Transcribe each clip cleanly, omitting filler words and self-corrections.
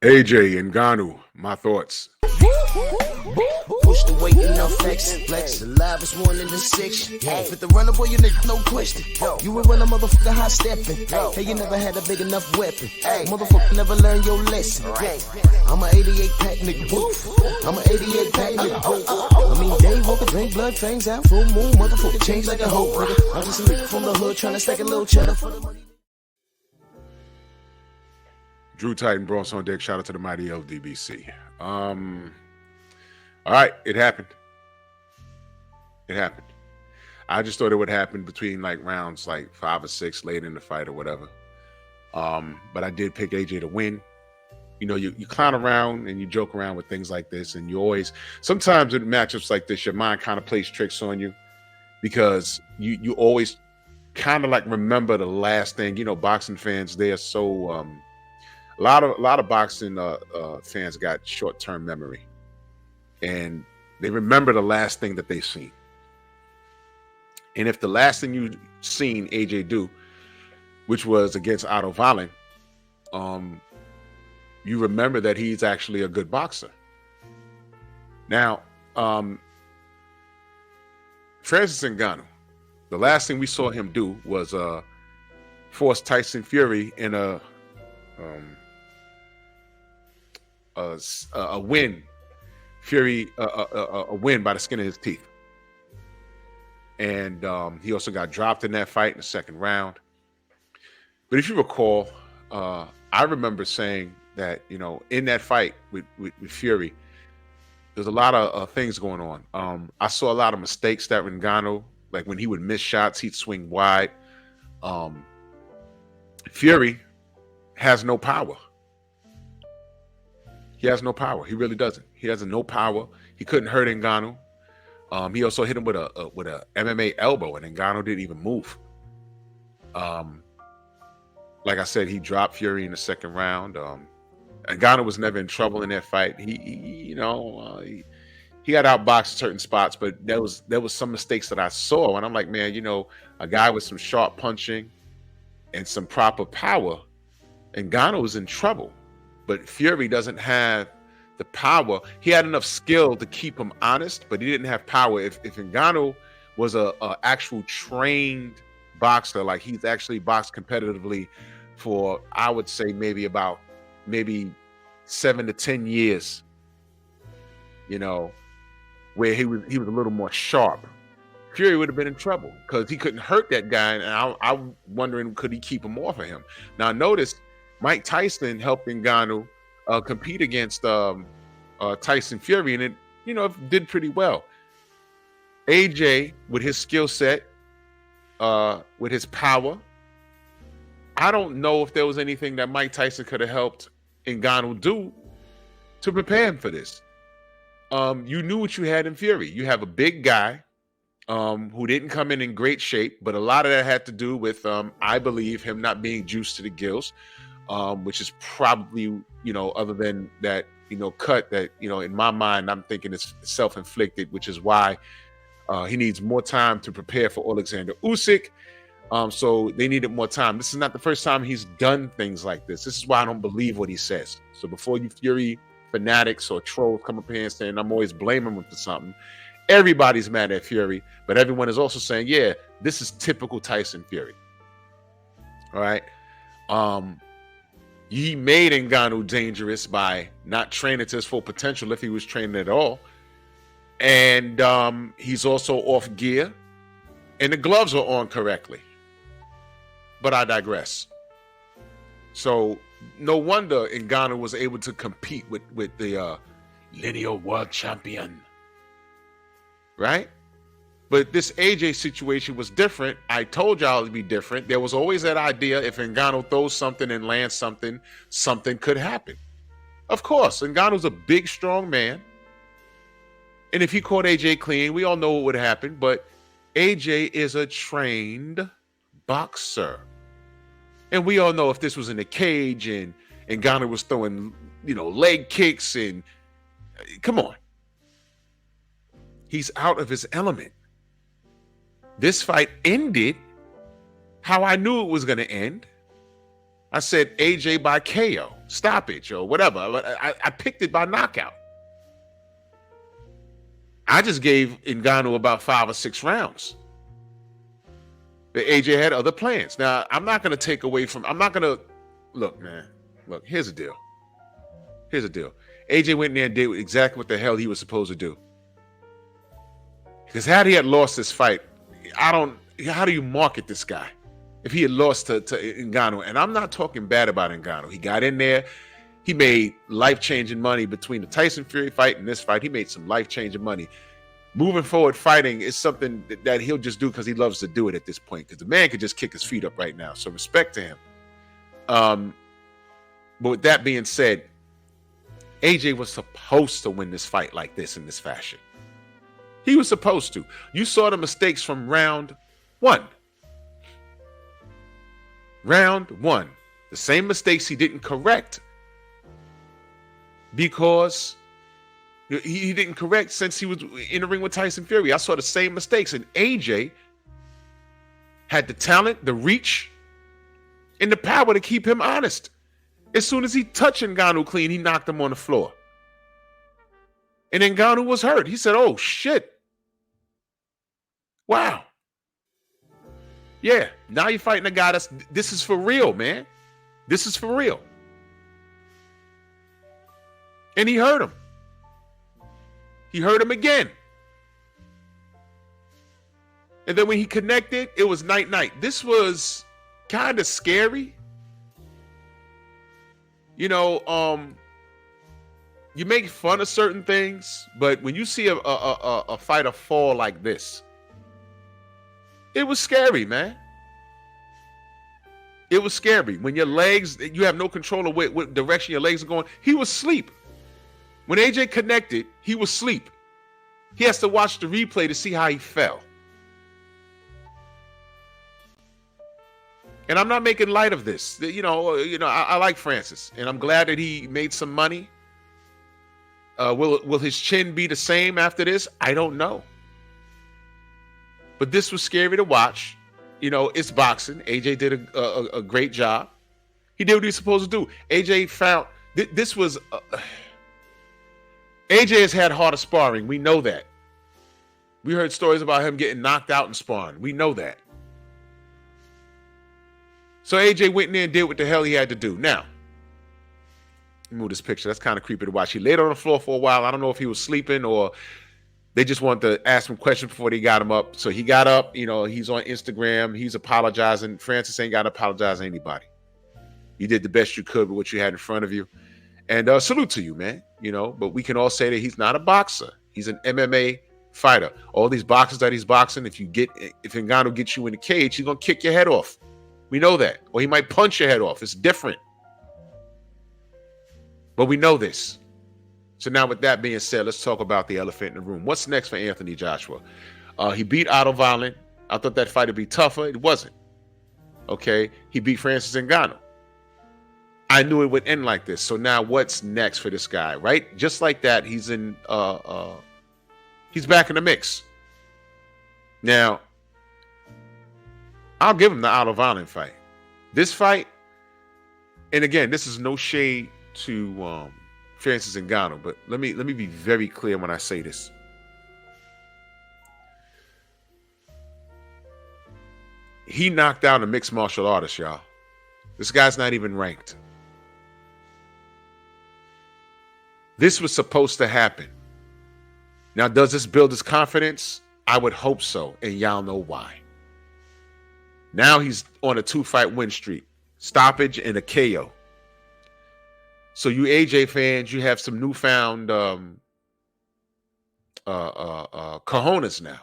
AJ Ngannou, my thoughts. Push the weight in no flex alive is 1 in the 6. Fit the runner, boy, you nigga, no question. You will run a motherfucker high stepping. Hey, you never had a big enough weapon. Motherfucker never learned your lesson. I'm a 88 pack nigga. I'm a 88 pack nigga. I mean, day walker, drink blood, fangs out, full moon, motherfucker change like a hoe. I'm just a nigga from the hood trying to stack a little cheddar for the money. Drew Titan, Bronx on deck. Shout out to the mighty LDBC. All right, it happened. It happened. I just thought it would happen between like rounds like 5 or 6 late in the fight or whatever. But I did pick AJ to win. You know, you clown around and you joke around with things like this, and you always, sometimes in matchups like this, your mind kind of plays tricks on you because you always kind of like remember the last thing. You know, boxing fans, they are so a lot of boxing fans got short-term memory, and they remember the last thing that they've seen. And if the last thing you seen AJ do, which was against Otto Wallin, you remember that he's actually a good boxer. Now, Francis Ngannou, the last thing we saw him do was force Tyson Fury in a win. Fury a win by the skin of his teeth. And he also got dropped in that fight in the second round. But if you recall, I remember saying that, you know, in that fight with Fury, there's a lot of things going on. I saw a lot of mistakes that Ngannou, like when he would miss shots, he'd swing wide. Fury has no power. He has no power. He really doesn't. He has no power. He couldn't hurt Ngannou. He also hit him with a MMA elbow, and Ngannou didn't even move. Like I said, he dropped Fury in the second round. Ngannou was never in trouble in that fight. He got outboxed in certain spots, but there was some mistakes that I saw, and I'm like, man, you know, a guy with some sharp punching and some proper power, Ngannou was in trouble. But Fury doesn't have the power. He had enough skill to keep him honest, but he didn't have power. If Ngannou was a actual trained boxer, like he's actually boxed competitively for, I would say maybe 7 to 10 years, you know, where he was a little more sharp, Fury would have been in trouble because he couldn't hurt that guy. And I'm wondering, could he keep him off of him? Now, notice Mike Tyson helped Ngannou compete against Tyson Fury, and it, you know, did pretty well. AJ, with his skill set, with his power, I don't know if there was anything that Mike Tyson could have helped Ngannou do to prepare him for this. You knew what you had in Fury. You have a big guy who didn't come in great shape, but a lot of that had to do with, I believe, him not being juiced to the gills. Which is probably, you know, other than that, you know, cut that, you know, in my mind, I'm thinking it's self-inflicted, which is why he needs more time to prepare for Alexander Usyk. So they needed more time. This is not the first time he's done things like this. This is why I don't believe what he says. So before you Fury fanatics or trolls come up here and saying I'm always blaming him for something, everybody's mad at Fury, but everyone is also saying, yeah, this is typical Tyson Fury. All right. He made Ngannou dangerous by not training to his full potential, if he was training at all. And he's also off gear, and the gloves are on correctly. But I digress. So no wonder Ngannou was able to compete with the lineal world champion, right? But this AJ situation was different. I told y'all it'd be different. There was always that idea, if Ngannou throws something and lands something, something could happen. Of course, Ngannou's a big, strong man. And if he caught AJ clean, we all know what would happen. But AJ is a trained boxer. And we all know if this was in a cage and Ngannou was throwing, you know, leg kicks and, come on. He's out of his element. This fight ended how I knew it was going to end. I said AJ by KO. stoppage or whatever. I picked it by knockout. I just gave Ngannou about 5 or 6 rounds. But AJ had other plans. Now, I'm not going to take away from, I'm not going to, look, man, look, here's the deal. Here's the deal. AJ went in there and did exactly what the hell he was supposed to do. Because had he had lost this fight, how do you market this guy? If he had lost to Ngannou, and I'm not talking bad about Ngannou. He got in there. He made life-changing money between the Tyson Fury fight and this fight. He made some life-changing money. Moving forward, fighting is something that he'll just do because he loves to do it at this point. Because the man could just kick his feet up right now. So respect to him. But with that being said, AJ was supposed to win this fight like this in this fashion. He was supposed to. You saw the mistakes from round 1. Round 1. The same mistakes he didn't correct. Because he didn't correct since he was in the ring with Tyson Fury. I saw the same mistakes. And AJ had the talent, the reach, and the power to keep him honest. As soon as he touched Ngannou clean, he knocked him on the floor. And Ngannou was hurt. He said, oh, shit. Wow. Yeah, now you're fighting a guy this is for real, man. This is for real. And he hurt him. He hurt him again. And then when he connected, it was night-night. This was kind of scary. You know, you make fun of certain things, but when you see a fighter fall like this, it was scary, man. It was scary. When your legs, you have no control of what direction your legs are going. He was asleep. When AJ connected, he was asleep. He has to watch the replay to see how he fell. And I'm not making light of this. You know, I like Francis, and I'm glad that he made some money. Will his chin be the same after this? I don't know. But this was scary to watch. You know, it's boxing. AJ did a great job. He did what he was supposed to do. AJ found this was. AJ has had harder sparring. We know that. We heard stories about him getting knocked out in sparring. We know that. So AJ went in there and did what the hell he had to do. Now, move this picture. That's kind of creepy to watch. He laid on the floor for a while. I don't know if he was sleeping or they just wanted to ask him questions before they got him up. So he got up. You know, he's on Instagram. He's apologizing. Francis ain't got to apologize to anybody. You did the best you could with what you had in front of you. And salute to you, man. You know, but we can all say that he's not a boxer. He's an MMA fighter. All these boxers that he's boxing, if Ngannou gets you in the cage, he's going to kick your head off. We know that. Or he might punch your head off. It's different. But we know this. So now with that being said, let's talk about the elephant in the room. What's next for Anthony Joshua? He beat Otto Violent. I thought that fight would be tougher. It wasn't. Okay. He beat Francis Ngannou. I knew it would end like this. So now what's next for this guy, right? Just like that, he's back in the mix. Now, I'll give him the Otto Violent fight. This fight, and again, this is no shade to Francis Ngannou, but let me be very clear when I say this. He knocked out a mixed martial artist, y'all. This guy's not even ranked. This was supposed to happen. Now, does this build his confidence? I would hope so, and y'all know why. Now he's on a 2-fight win streak, stoppage and a KO. So you AJ fans, you have some newfound cojones now.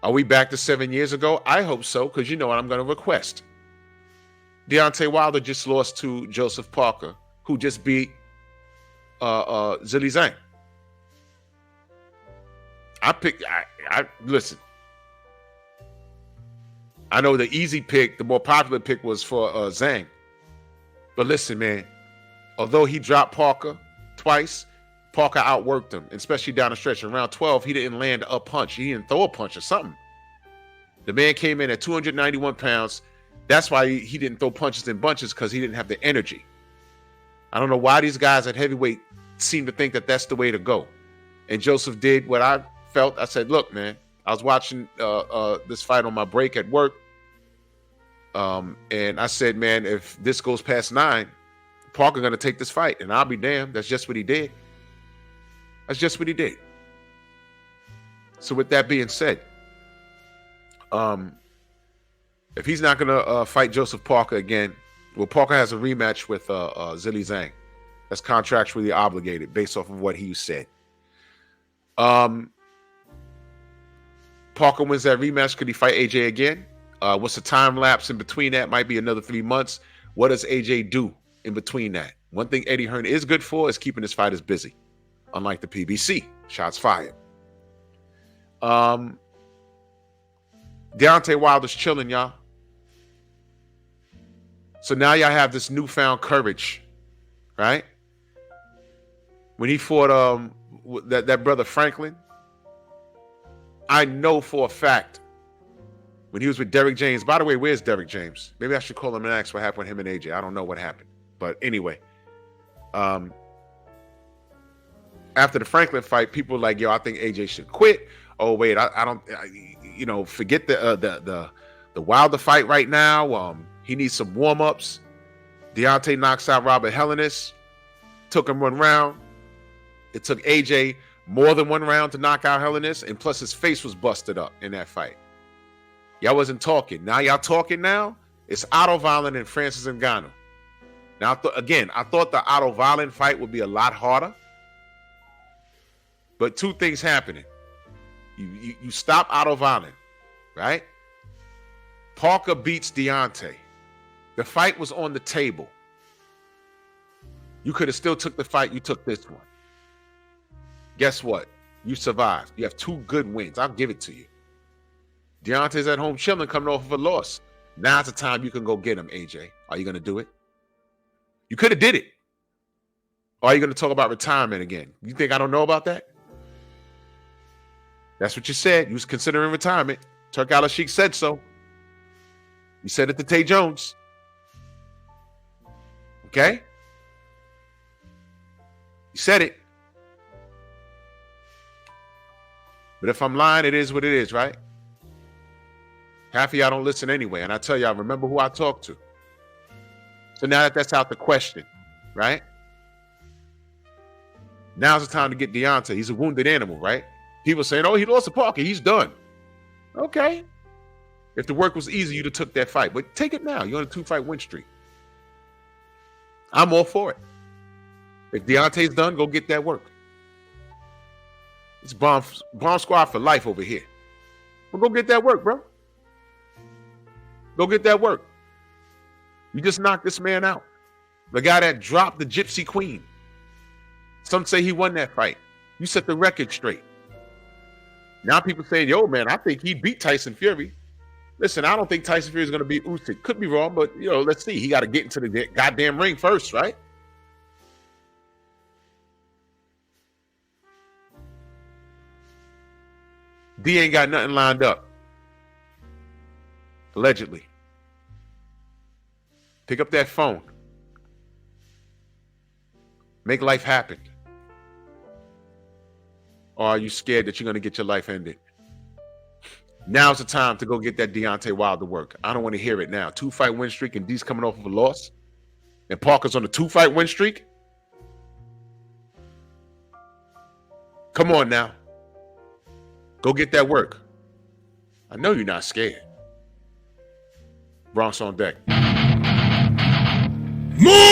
Are we back to 7 years ago? I hope so, because you know what I'm going to request. Deontay Wilder just lost to Joseph Parker, who just beat Zhilei Zhang. Listen. I know the easy pick, the more popular pick was for Zhang. But listen, man, although he dropped Parker twice, Parker outworked him, especially down the stretch. In round 12, he didn't land a punch. He didn't throw a punch or something. The man came in at 291 pounds, That's why he didn't throw punches in bunches, because he didn't have the energy. I don't know why these guys at heavyweight seem to think that that's the way to go. And Joseph did what I felt. I said, look, man, I was watching this fight on my break at work. And I said, man, if this goes past 9, Parker going to take this fight. And I'll be damned. That's just what he did. That's just what he did. So with that being said, if he's not going to fight Joseph Parker again, well, Parker has a rematch with Zhilei Zhang. That's contractually obligated based off of what he said. Parker wins that rematch. Could he fight AJ again? What's the time lapse in between that? Might be another 3 months. What does AJ do in between that? One thing Eddie Hearn is good for is keeping his fighters busy. Unlike the PBC, shots fired. Deontay Wilder's chilling, y'all. So now y'all have this newfound courage, right? When he fought that brother Franklin, I know for a fact when he was with Derrick James. By the way, where's Derrick James? Maybe I should call him and ask what happened with him and AJ. I don't know what happened, but anyway, after the Franklin fight, people were like, "Yo, I think AJ should quit." Oh wait, I don't. Forget the Wilder fight right now. He needs some warm-ups. Deontay knocks out Robert Helenius. Took him 1 round. It took AJ more than 1 round to knock out Helenius, and plus his face was busted up in that fight. Y'all wasn't talking. Now y'all talking now? It's Otto Wallin and Francis Ngannou. Now, I thought the Otto Wallin fight would be a lot harder. But 2 things happening. You stop Otto Wallin, right? Parker beats Deontay. The fight was on the table. You could have still took the fight. You took this one. Guess what? You survived. You have 2 good wins. I'll give it to you. Deontay's at home chilling, coming off of a loss. Now's the time you can go get him, AJ. Are you going to do it? You could have did it. Or are you going to talk about retirement again? You think I don't know about that? That's what you said. You was considering retirement. Turk Al-Sheikh said so. You said it to Tay Jones. Okay? You said it. But if I'm lying, it is what it is, right? Half of y'all don't listen anyway. And I tell y'all, remember who I talked to. So now that that's out the question, right? Now's the time to get Deontay. He's a wounded animal, right? People saying, oh, he lost to Parker. He's done. Okay. If the work was easy, you'd have took that fight. But take it now. You're on a 2-fight win streak. I'm all for it. If Deontay's done, go get that work. It's bomb squad for life over here. Well, go get that work, bro. Go get that work. You just knocked this man out. The guy that dropped the Gypsy Queen. Some say he won that fight. You set the record straight. Now people saying, yo, man, I think he beat Tyson Fury. Listen, I don't think Tyson Fury is going to beat Usyk. Could be wrong, but, let's see. He got to get into the goddamn ring first, right? D ain't got nothing lined up. Allegedly. Pick up that phone. Make life happen. Or are you scared that you're going to get your life ended? Now's the time to go get that Deontay Wilder work. I don't want to hear it now. 2-fight win streak and D's coming off of a loss. And Parker's on a 2-fight win streak. Come on now. Go get that work. I know you're not scared. Bronx on deck. Move!